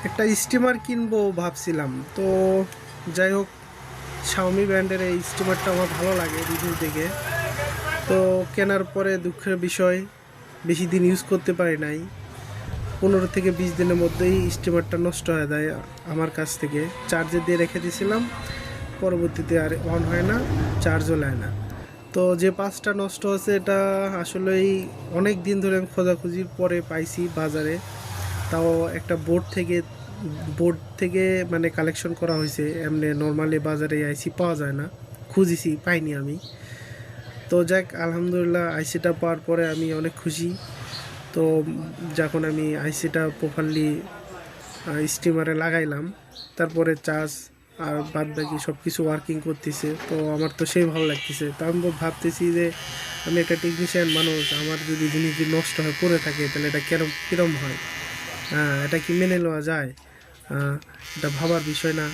একটা স্টিমার কিনবো ভাবছিলাম। তো যাই হোক, শাওমি ব্র্যান্ডের এই স্টিমারটা আমার ভালো লাগে রিভিউ দেখে। তো কেনার পরে দুঃখের বিষয়, বেশি দিন ইউজ করতে পারি নাই। 15 থেকে 20 দিনের মধ্যেই স্টিমারটা নষ্ট হয়ে যায় আমার কাছ থেকে। চার্জে দিয়ে রেখে দিয়েছিলাম, পরবর্তীতে আর অন হয় না, চার্জও নেয় না। তো যে পাঁচটা নষ্ট হয়েছে এটা আসলেই অনেক দিন ধরে আমি খোঁজাখুঁজির পরে পাইছি বাজারে। তাও একটা বোর্ড থেকে মানে কালেকশন করা হয়েছে, এমনি নর্মালি বাজারে আইসি পাওয়া যায় না, খুঁজেছি পাইনি আমি। তো যাক, আলহামদুলিল্লাহ আইসিটা পাওয়ার পরে আমি অনেক খুশি। তো যখন আমি আইসিটা প্রপারলি স্টিমারে লাগাইলাম, তারপরে চার্জ আর বাদ বাকি সব কিছু ওয়ার্কিং করতেছে, তো আমার তো সেই ভালো লাগতেছে। তো আমি ভাবতেছি যে আমি একটা টেকনিশিয়ান মানুষ, আমার যদি জিনিস যদি নষ্ট হয়ে পড়ে থাকে তাহলে এটা কিরম কিরম হয়। হ্যাঁ, এটা কি মেনে নেওয়া যায়? এটা ভাবার বিষয় না?